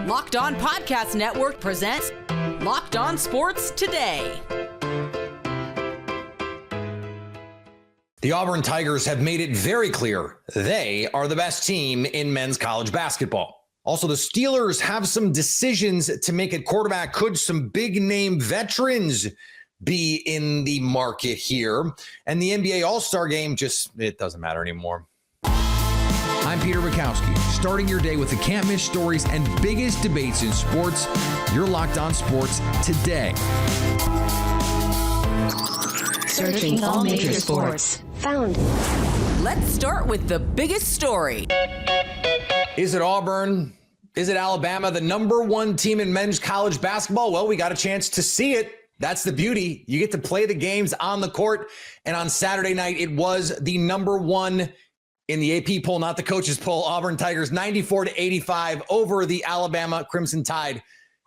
Locked On Podcast Network presents Locked On Sports Today. The Auburn Tigers have made it very clear they are the best team in men's college basketball. Also, the Steelers have some decisions to make at quarterback. Could some big-name veterans be in the market here? And the NBA All-Star Game it doesn't matter anymore. I'm Peter Bukowski, starting your day with the can't-miss stories and biggest debates in sports. You're Locked On Sports Today. Searching all major sports. Found. Let's start with the biggest story. Is it Auburn? Is it Alabama, the number one team in men's college basketball? Well, we got a chance to see it. That's the beauty. You get to play the games on the court. And on Saturday night, it was the number one in the AP poll, not the coaches poll. Auburn Tigers 94-85 over the Alabama Crimson Tide,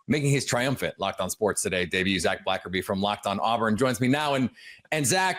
making his triumphant Locked On Sports Today debut. Zach Blackerby from Locked On Auburn joins me now. And Zach,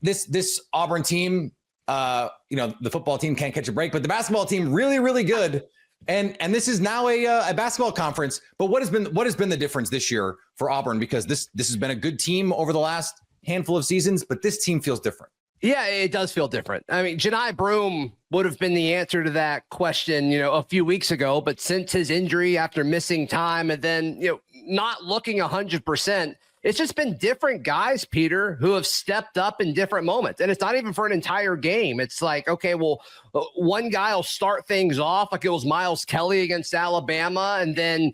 this Auburn team, the football team can't catch a break, but the basketball team really, really good. And this is now a basketball conference. But what has been the difference this year for Auburn? Because this has been a good team over the last handful of seasons, but this team feels different. Yeah, it does feel different. I mean, Johni Broome would have been the answer to that question, a few weeks ago. But since his injury, after missing time and then, not looking 100%, it's just been different guys, Peter, who have stepped up in different moments. And it's not even for an entire game. It's like, okay, well, one guy will start things off like it was Miles Kelly against Alabama. And then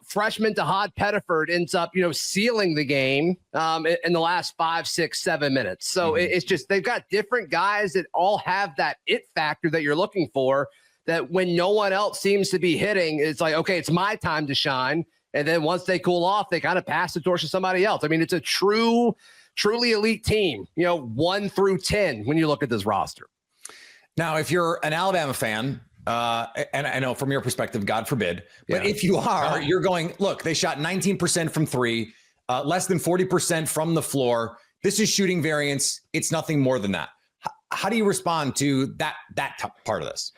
freshman Tahad Pettiford ends up, sealing the game in the last 5, 6, 7 minutes. So it's just, they've got different guys that all have that it factor that you're looking for, that when no one else seems to be hitting, it's like, okay, it's my time to shine. And then once they cool off, they kind of pass the torch to somebody else. I mean, it's a truly elite team, 1 through 10 when you look at this roster. Now, if you're an Alabama fan, and I know from your perspective, God forbid, but if you are, you're going, look, they shot 19% from three, less than 40% from the floor. This is shooting variance. It's nothing more than that. How do you respond to that part of this?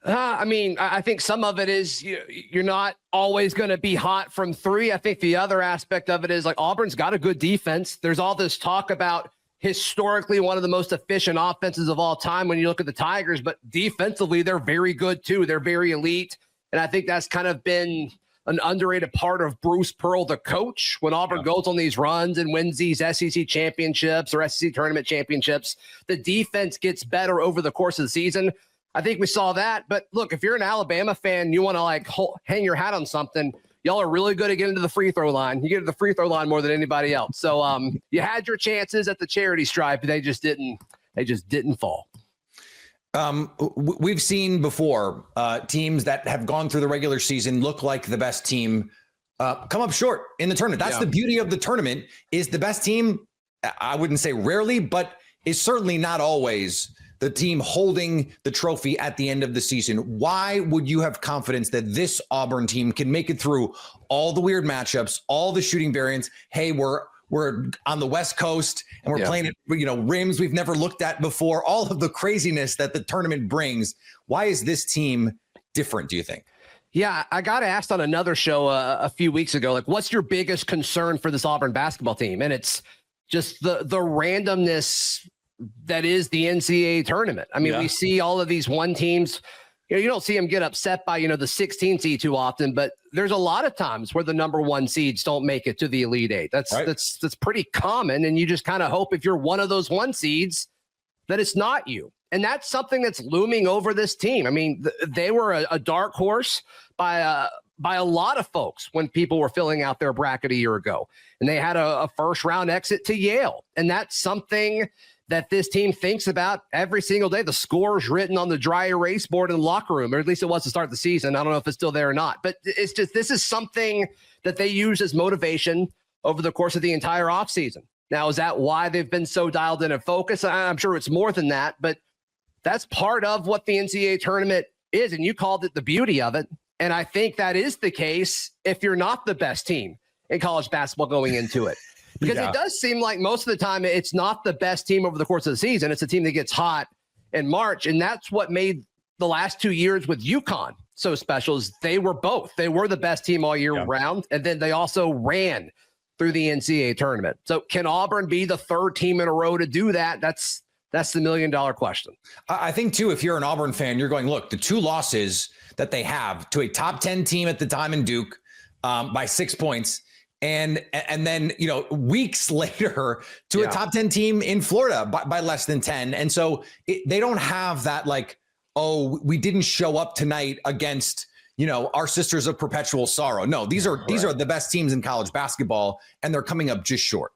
I think some of it is you're not always going to be hot from three. I think the other aspect of it is like Auburn's got a good defense. There's all this talk about historically one of the most efficient offenses of all time when you look at the Tigers, but defensively, they're very good too. They're very elite. And I think that's kind of been an underrated part of Bruce Pearl, the coach, when Auburn goes on these runs and wins these SEC championships or SEC tournament championships. The defense gets better over the course of the season. I think we saw that. But look, if you're an Alabama fan, you want to hang your hat on something. Y'all are really good at getting to the free throw line. You get to the free throw line more than anybody else. So you had your chances at the charity stripe. They just didn't fall. We've seen before teams that have gone through the regular season look like the best team come up short in the tournament. That's the beauty of the tournament, is the best team, I wouldn't say rarely, but is certainly not always the team holding the trophy at the end of the season. Why would you have confidence that this Auburn team can make it through all the weird matchups, all the shooting variants? Hey, we're on the West Coast and we're playing at rims we've never looked at before. All of the craziness that the tournament brings. Why is this team different, do you think? Yeah, I got asked on another show a few weeks ago, like, what's your biggest concern for this Auburn basketball team? And it's just the randomness that is the NCAA tournament. I mean, we see all of these one teams, you don't see them get upset by, the 16 seed too often, but there's a lot of times where the number one seeds don't make it to the Elite Eight. That's pretty common. And you just kind of hope if you're one of those one seeds that it's not you. And that's something that's looming over this team. I mean, they were a dark horse by a lot of folks when people were filling out their bracket a year ago, and they had a first round exit to Yale. And that's something that this team thinks about every single day. The score's written on the dry erase board in the locker room, or at least it was to start the season. I don't know if it's still there or not, but it's just, this is something that they use as motivation over the course of the entire offseason. Now, is that why they've been so dialed in and focused? I'm sure it's more than that, but that's part of what the NCAA tournament is. And you called it the beauty of it. And I think that is the case if you're not the best team in college basketball going into it. Because it does seem like most of the time it's not the best team over the course of the season. It's a team that gets hot in March. And that's what made the last 2 years with UConn so special is they were both. They were the best team all year round, and then they also ran through the NCAA tournament. So can Auburn be the third team in a row to do that? That's the $1 million question. I think, too, if you're an Auburn fan, you're going, look, the two losses that they have to a top 10 team at the time in Duke by 6 points, and then, weeks later to a top 10 team in Florida by less than 10. And so they don't have that, like, oh, we didn't show up tonight against, our sisters of perpetual sorrow. No, these are the best teams in college basketball, and they're coming up just short.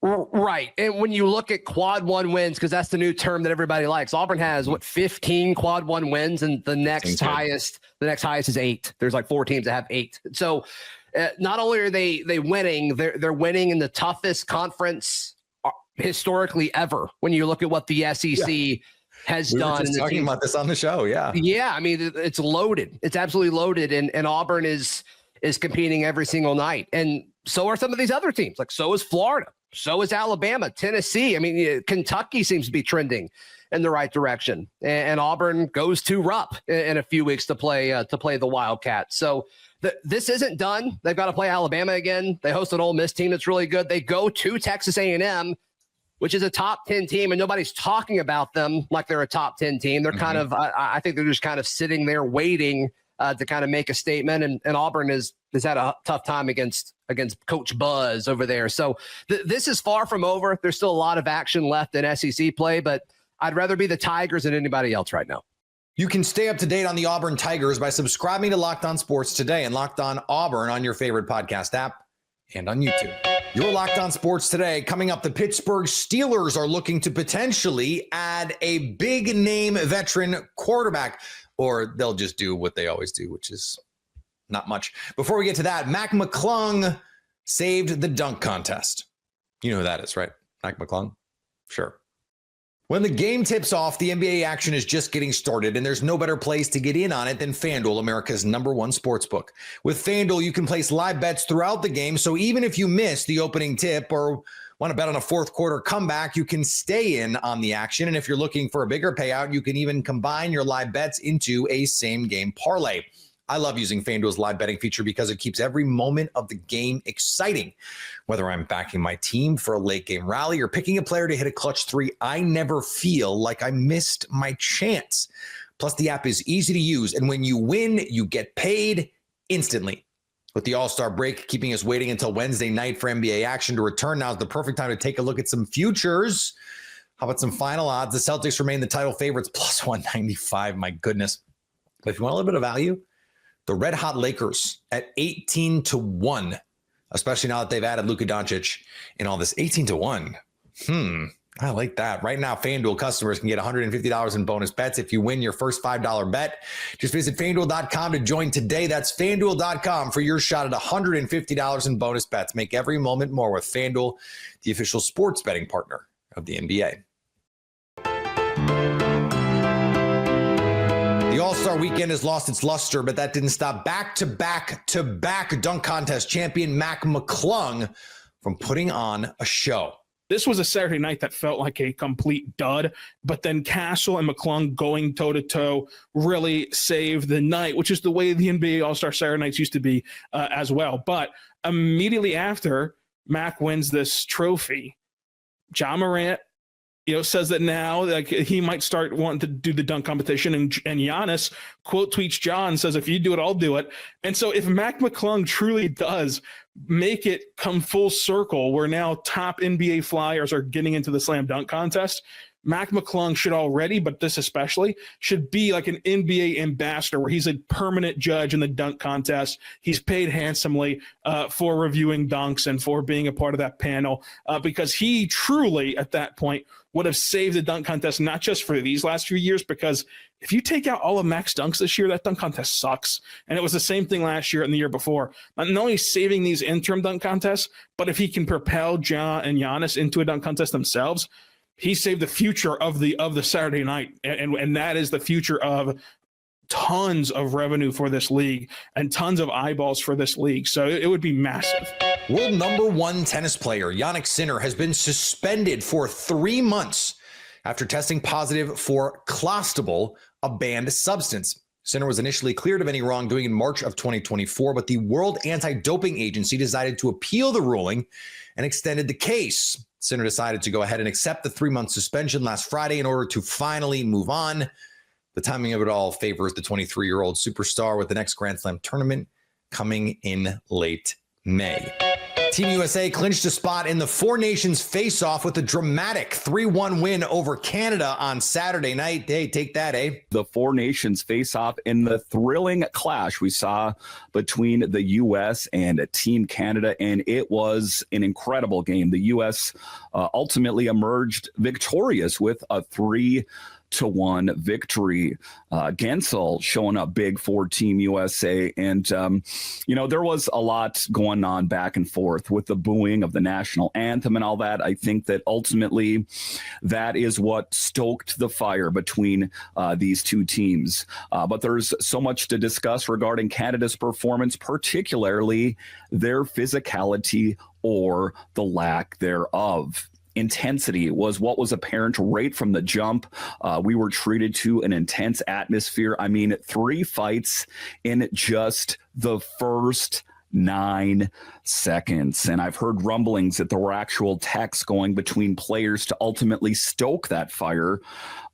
Right. And when you look at quad one wins, because that's the new term that everybody likes, Auburn has 15 quad one wins, and the next highest is 8. There's like 4 teams that have 8. So not only are they winning, they're winning in the toughest conference historically ever. When you look at what the SEC has done. We were just talking about this on the show. Yeah. Yeah. I mean, it's loaded. It's absolutely loaded. And Auburn is competing every single night. And so are some of these other teams. Like, so is Florida. So is Alabama, Tennessee. I mean, Kentucky seems to be trending in the right direction, and Auburn goes to Rupp in a few weeks to play the Wildcats. So this isn't done. They've got to play Alabama again. They host an Ole Miss team that's really good. They go to Texas A&M, which is a top 10 team, and nobody's talking about them like they're a top 10 team. They're kind of, I think they're just kind of sitting there waiting to kind of make a statement. And Auburn has had a tough time against Coach Buzz over there. So this is far from over. There's still a lot of action left in SEC play, but I'd rather be the Tigers than anybody else right now. You can stay up to date on the Auburn Tigers by subscribing to Locked On Sports Today and Locked On Auburn on your favorite podcast app and on YouTube. Your Locked On Sports Today. Coming up, the Pittsburgh Steelers are looking to potentially add a big name veteran quarterback, or they'll just do what they always do, which is not much. Before we get to that, Mac McClung saved the dunk contest. You know who that is, right? Mac McClung? Sure. When the game tips off, the NBA action is just getting started, and there's no better place to get in on it than FanDuel, America's #1 sportsbook. With FanDuel, you can place live bets throughout the game, so even if you miss the opening tip or want to bet on a fourth quarter comeback, you can stay in on the action. And if you're looking for a bigger payout, you can even combine your live bets into a same-game parlay. I love using FanDuel's live betting feature because it keeps every moment of the game exciting. Whether I'm backing my team for a late game rally or picking a player to hit a clutch 3, I never feel like I missed my chance. Plus, the app is easy to use, and when you win, you get paid instantly. With the All-Star break keeping us waiting until Wednesday night for NBA action to return, now is the perfect time to take a look at some futures. How about some final odds? The Celtics remain the title favorites, plus 195. My goodness. But if you want a little bit of value, the Red Hot Lakers at 18-1, especially now that they've added Luka Doncic and all this. 18-1. I like that. Right now, FanDuel customers can get $150 in bonus bets if you win your first $5 bet. Just visit FanDuel.com to join today. That's FanDuel.com for your shot at $150 in bonus bets. Make every moment more with FanDuel, the official sports betting partner of the NBA. The All-Star Weekend has lost its luster, but that didn't stop back-to-back dunk contest champion Mac McClung from putting on a show. This was a Saturday night that felt like a complete dud, but then Castle and McClung going toe-to-toe really saved the night, which is the way the NBA All-Star Saturday nights used to be as well. But immediately after Mac wins this trophy, Ja Morant says that now he might start wanting to do the dunk competition, and Giannis quote tweets Ja and says, if you do it, I'll do it. And so if Mac McClung truly does make it come full circle where now top NBA flyers are getting into the slam dunk contest, Mac McClung should already, but this especially, should be like an NBA ambassador where he's a permanent judge in the dunk contest. He's paid handsomely for reviewing dunks and for being a part of that panel because he truly, at that point, would have saved the dunk contest, not just for these last few years, because if you take out all of Mac's dunks this year, that dunk contest sucks. And it was the same thing last year and the year before. Not only saving these interim dunk contests, but if he can propel Ja and Giannis into a dunk contest themselves, he saved the future of the Saturday night. And that is the future of tons of revenue for this league and tons of eyeballs for this league. So it would be massive. World #1 tennis player Jannik Sinner has been suspended for 3 months after testing positive for clostebol, a banned substance. Sinner was initially cleared of any wrongdoing in March of 2024, but the World Anti-Doping Agency decided to appeal the ruling and extended the case. Sinner decided to go ahead and accept the 3-month suspension last Friday in order to finally move on. The timing of it all favors the 23-year-old superstar, with the next Grand Slam tournament coming in late May. Team USA clinched a spot in the Four Nations face-off with a dramatic 3-1 win over Canada on Saturday night. Hey, take that, eh? The Four Nations face-off in the thrilling clash we saw between the U.S. and Team Canada, and it was an incredible game. The U.S. Ultimately emerged victorious with a 3-1 victory. Gensel showing up big for Team USA. And, there was a lot going on back and forth with the booing of the national anthem and all that. I think that ultimately that is what stoked the fire between these two teams. But there's so much to discuss regarding Canada's performance, particularly their physicality or the lack thereof. Intensity was what was apparent right from the jump. We were treated to an intense atmosphere. I mean, 3 fights in just the first 9 seconds. And I've heard rumblings that there were actual texts going between players to ultimately stoke that fire.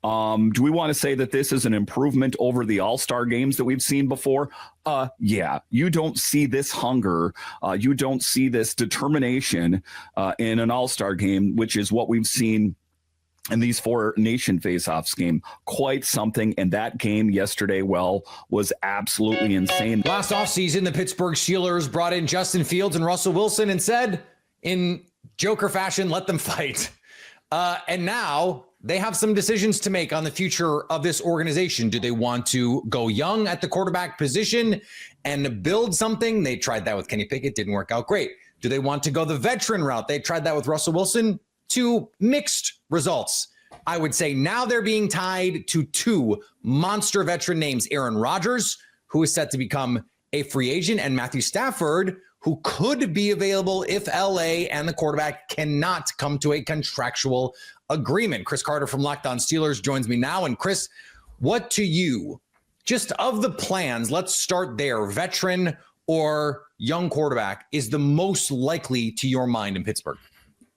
Do we want to say that this is an improvement over the All-Star games that we've seen before? Yeah, you don't see this hunger. You don't see this determination in an All-Star game, which is what we've seen in these Four Nation face-offs game. Quite something. And that game yesterday, was absolutely insane. Last offseason, the Pittsburgh Steelers brought in Justin Fields and Russell Wilson and said, in Joker fashion, let them fight. And now they have some decisions to make on the future of this organization. Do they want to go young at the quarterback position and build something? They tried that with Kenny Pickett, didn't work out great. Do they want to go the veteran route? They tried that with Russell Wilson, to mixed results. I would say now they're being tied to 2 monster veteran names, Aaron Rodgers, who is set to become a free agent, and Matthew Stafford, who could be available if LA and the quarterback cannot come to a contractual agreement. Chris Carter from Locked On Steelers joins me now. And Chris, what to you, just of the plans, let's start there, veteran or young quarterback, is the most likely to your mind in Pittsburgh?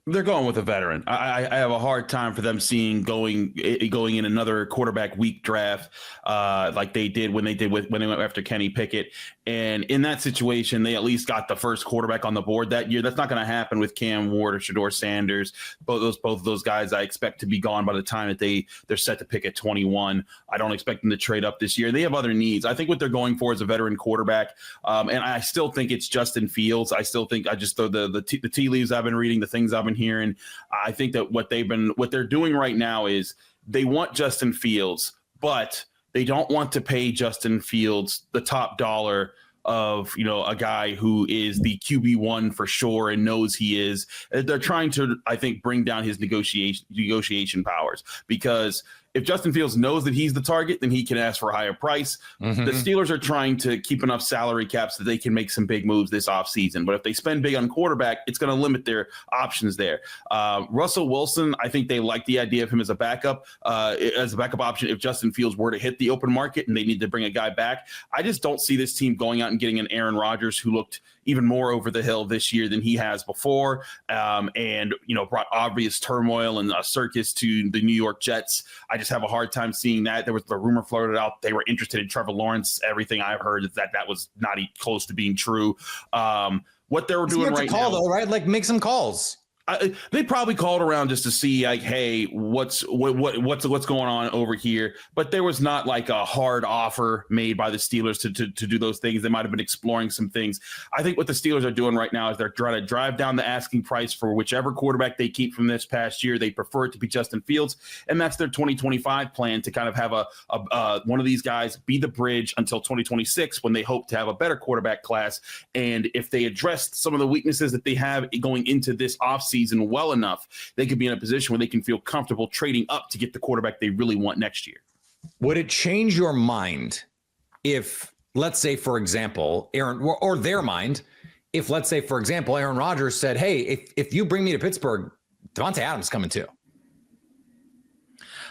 They're going with a veteran. I have a hard time for them seeing going in another quarterback weak draft like they did when they went after Kenny Pickett. And in that situation, they at least got the first quarterback on the board that year. That's not going to happen with Cam Ward or Shedeur Sanders. Both of those guys I expect to be gone by the time that they're set to pick at 21. I don't expect them to trade up this year. They have other needs. I think what they're going for is a veteran quarterback. And I still think it's Justin Fields. I still think, I just throw the tea leaves I've been reading, the things I've been hearing. I think that what they're doing right now is they want Justin Fields, but they don't want to pay Justin Fields the top dollar of, a guy who is the QB1 for sure and knows he is. They're trying to, I think, bring down his negotiation powers, because if Justin Fields knows that he's the target, then he can ask for a higher price. Mm-hmm. The Steelers are trying to keep enough salary caps that they can make some big moves this offseason. But if they spend big on quarterback, it's going to limit their options there. Russell Wilson, I think they like the idea of him as a backup option if Justin Fields were to hit the open market and they need to bring a guy back. I just don't see this team going out and getting an Aaron Rodgers who looked even more over the hill this year than he has before, and brought obvious turmoil and a circus to the New York Jets. I just have a hard time seeing that. There was the rumor floated out they were interested in Trevor Lawrence. Everything I've heard is that was not close to being true. What they were doing right now, though, right? Like, make some calls. They probably called around just to see, like, hey, what's going on over here. But there was not like a hard offer made by the Steelers to do those things. They might have been exploring some things. I think what the Steelers are doing right now is they're trying to drive down the asking price for whichever quarterback they keep from this past year. They prefer it to be Justin Fields, and that's their 2025 plan, to kind of have a one of these guys be the bridge until 2026, when they hope to have a better quarterback class. And if they address some of the weaknesses that they have going into this offseason well enough, they could be in a position where they can feel comfortable trading up to get the quarterback they really want next year. Would it change your mind if, let's say, for example, Aaron, or their mind, if, let's say, for example, Aaron Rodgers said, hey, if you bring me to Pittsburgh, Devontae Adams coming too?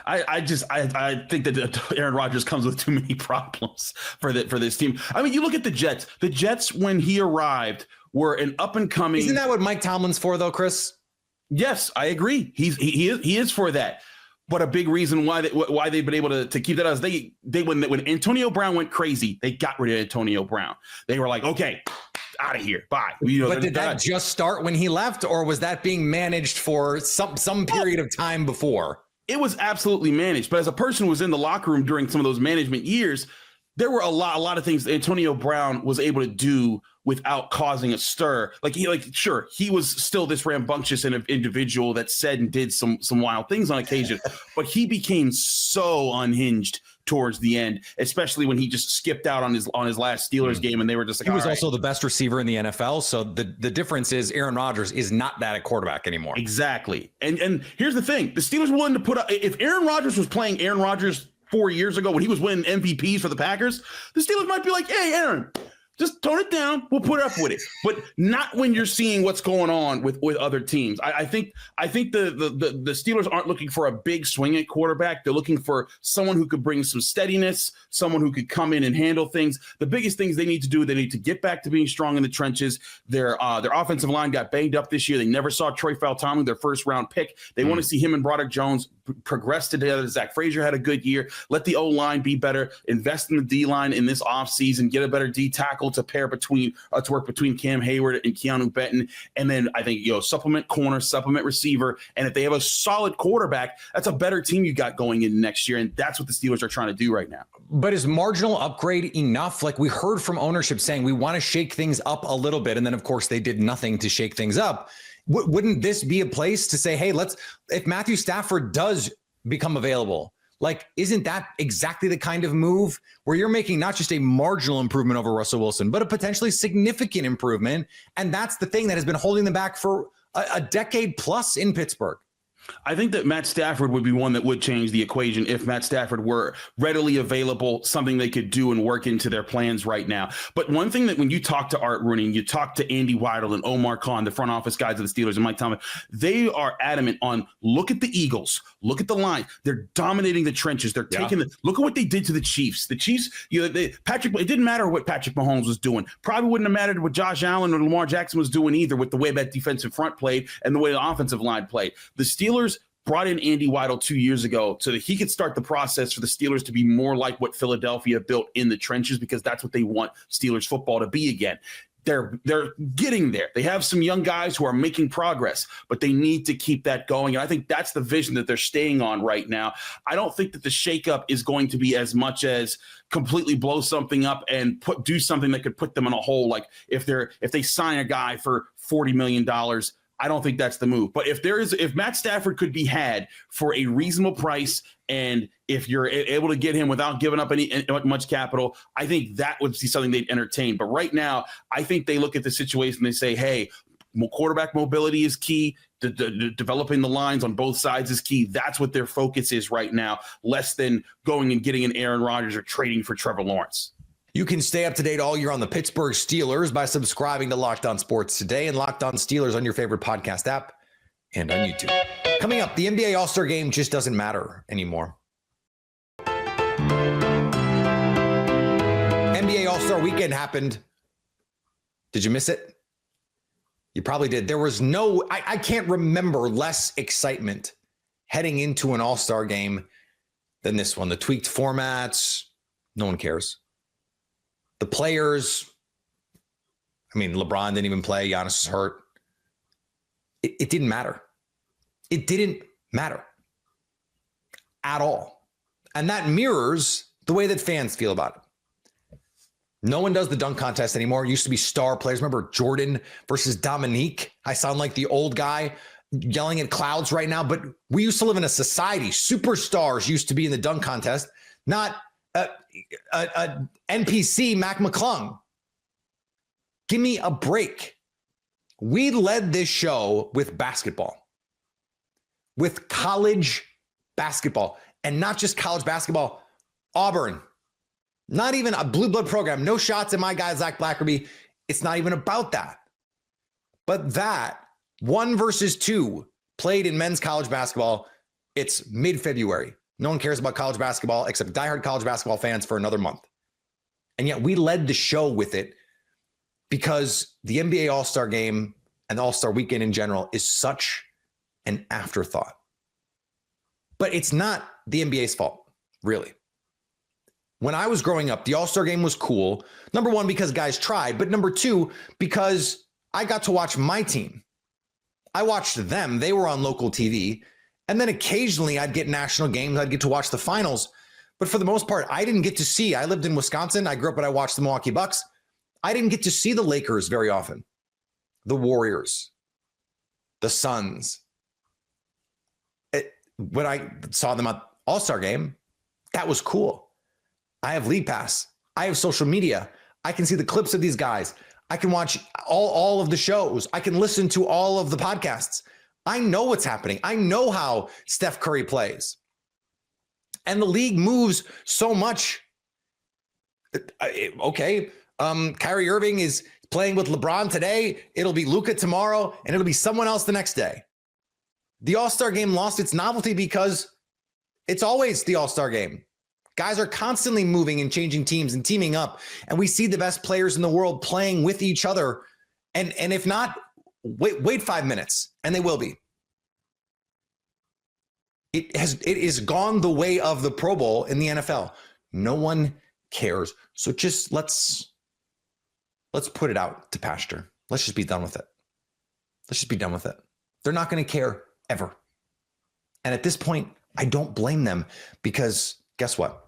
I think that Aaron Rodgers comes with too many problems for this team. I mean, you look at the Jets. The Jets, when he arrived, were an up and coming. Isn't that what Mike Tomlin's for, though, Chris? Yes, I agree. He is for that. But a big reason why they've been able to keep that is they when Antonio Brown went crazy, they got rid of Antonio Brown. They were like, okay, out of here, bye. But did that just start when he left, or was that being managed for some period of time before? It was absolutely managed. But as a person who was in the locker room during some of those management years, there were a lot of things Antonio Brown was able to do without causing a stir. Sure, he was still this rambunctious individual that said and did some wild things on occasion, but he became so unhinged towards the end, especially when he just skipped out on his last Steelers game, and they were just like, he was also the best receiver in the NFL. So the difference is Aaron Rodgers is not that at quarterback anymore. Exactly. And here's the thing: the Steelers were willing to put up. If Aaron Rodgers was playing Aaron Rodgers 4 years ago when he was winning MVPs for the Packers, the Steelers might be like, hey, Aaron, just tone it down. We'll put up with it, but not when you're seeing what's going on with other teams. I think the Steelers aren't looking for a big swing at quarterback. They're looking for someone who could bring some steadiness, someone who could come in and handle things. The biggest things they need to do, they need to get back to being strong in the trenches. Their offensive line got banged up this year. They never saw Troy Fautanu, their first round pick. They want to see him and Broderick Jones progress together. Zach Frazier had a good year. Let the O-line be better. Invest in the D-line in this offseason. Get a better D tackle to pair to work between Cam Hayward and Keanu Benton. And then I think, supplement corner, supplement receiver. And if they have a solid quarterback, that's a better team you got going in next year. And that's what the Steelers are trying to do right now. But is marginal upgrade enough? Like, we heard from ownership saying we want to shake things up a little bit. And then, of course, they did nothing to shake things up. Wouldn't this be a place to say, hey, if Matthew Stafford does become available, isn't that exactly the kind of move where you're making not just a marginal improvement over Russell Wilson, but a potentially significant improvement? And that's the thing that has been holding them back for a decade plus in Pittsburgh. I think that Matt Stafford would be one that would change the equation if Matt Stafford were readily available, something they could do and work into their plans right now. But one thing that when you talk to Art Rooney, you talk to Andy Weidel and Omar Khan, the front office guys of the Steelers, and Mike Tomlin, they are adamant on, look at the Eagles, look at the line. They're dominating the trenches. They're taking look at what they did to the Chiefs. The Chiefs, it didn't matter what Patrick Mahomes was doing. Probably wouldn't have mattered what Josh Allen or Lamar Jackson was doing either, with the way that defensive front played and the way the offensive line played. The Steelers brought in Andy Weidel 2 years ago so that he could start the process for the Steelers to be more like what Philadelphia built in the trenches, because that's what they want Steelers football to be again. They're getting there. They have some young guys who are making progress, but they need to keep that going. And I think that's the vision that they're staying on right now. I don't think that the shakeup is going to be as much as completely blow something up and do something that could put them in a hole. Like if they sign a guy for $40 million, I don't think that's the move. But if Matt Stafford could be had for a reasonable price, and if you're able to get him without giving up much capital, I think that would be something they'd entertain. But right now, I think they look at the situation and they say, hey, quarterback mobility is key. Developing the lines on both sides is key. That's what their focus is right now, less than going and getting an Aaron Rodgers or trading for Trevor Lawrence. You can stay up to date all year on the Pittsburgh Steelers by subscribing to Locked On Sports Today and Locked On Steelers on your favorite podcast app and on YouTube. Coming up, the NBA All-Star Game just doesn't matter anymore. NBA All-Star Weekend happened. Did you miss it? You probably did. There was I can't remember less excitement heading into an All-Star Game than this one. The tweaked formats, no one cares. The players, LeBron didn't even play. Giannis is hurt. It didn't matter. It didn't matter at all. And that mirrors the way that fans feel about it. No one does the dunk contest anymore. It used to be star players. Remember Jordan versus Dominique? I sound like the old guy yelling at clouds right now, but we used to live in a society. Superstars used to be in the dunk contest, not NPC Mac McClung. Give me a break. We led this show with basketball, with college basketball, and not just college basketball. Auburn, not even a blue blood program. No shots at my guy, Zach Blackerby. It's not even about that. But that 1 versus 2 played in men's college basketball. It's mid-February. No one cares about college basketball except diehard college basketball fans for another month. And yet we led the show with it because the NBA All-Star Game and the All-Star Weekend in general is such an afterthought. But it's not the NBA's fault, really. When I was growing up, the All-Star Game was cool. Number one, because guys tried, but number two, because I got to watch my team. I watched them. They were on local TV. And then occasionally I'd get national games. I'd get to watch the finals. But for the most part, I didn't get to see. I lived in Wisconsin. I grew up and I watched the Milwaukee Bucks. I didn't get to see the Lakers very often. The Warriors, the Suns. When I saw them at All-Star Game, that was cool. I have League Pass. I have social media. I can see the clips of these guys. I can watch all of the shows. I can listen to all of the podcasts. I know what's happening. I know how Steph Curry plays. And the league moves so much. Okay, Kyrie Irving is playing with LeBron today. It'll be Luka tomorrow, and it'll be someone else the next day. The All-Star Game lost its novelty because it's always the All-Star Game. Guys are constantly moving and changing teams and teaming up, and we see the best players in the world playing with each other. And if not, wait 5 minutes, and they will be. It is gone the way of the Pro Bowl in the NFL. No one cares. So just let's put it out to pasture. Let's just be done with it. Let's just be done with it. They're not going to care ever. And at this point, I don't blame them because guess what?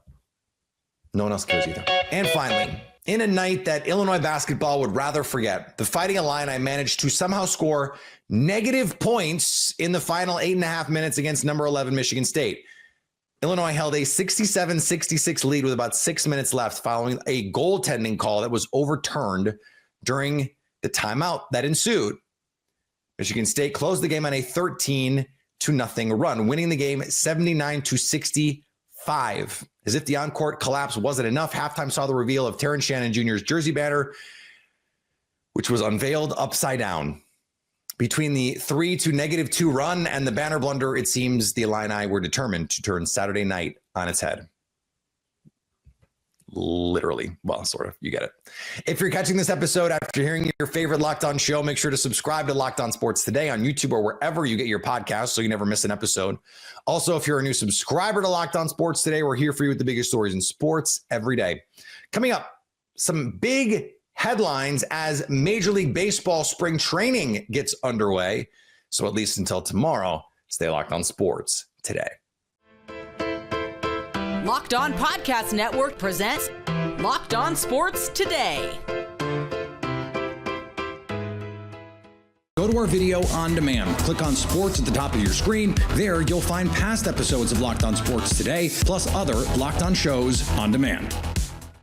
No one else cares either. And finally, in a night that Illinois basketball would rather forget, the Fighting Illini managed to somehow score negative points in the final 8.5 minutes against number 11 Michigan State. Illinois held a 67-66 lead with about 6 minutes left following a goaltending call that was overturned during the timeout that ensued. Michigan State closed the game on a 13-0 run, winning the game 79-65. As if the on-court collapse wasn't enough, halftime saw the reveal of Terrence Shannon Jr.'s jersey banner, which was unveiled upside down. Between the 3-2 run and the banner blunder, it seems the Illini were determined to turn Saturday night on its head. Literally. Well, sort of. You get it. If you're catching this episode after hearing your favorite Locked On show, make sure to subscribe to Locked On Sports Today on YouTube or wherever you get your podcasts so you never miss an episode. Also, if you're a new subscriber to Locked On Sports Today, we're here for you with the biggest stories in sports every day. Coming up, some big headlines as Major League Baseball spring training gets underway. So at least until tomorrow, stay locked on sports today. Locked On Podcast Network presents Locked On Sports Today. Go to our video on demand. Click on sports at the top of your screen. There, you'll find past episodes of Locked On Sports Today, plus other Locked On shows on demand.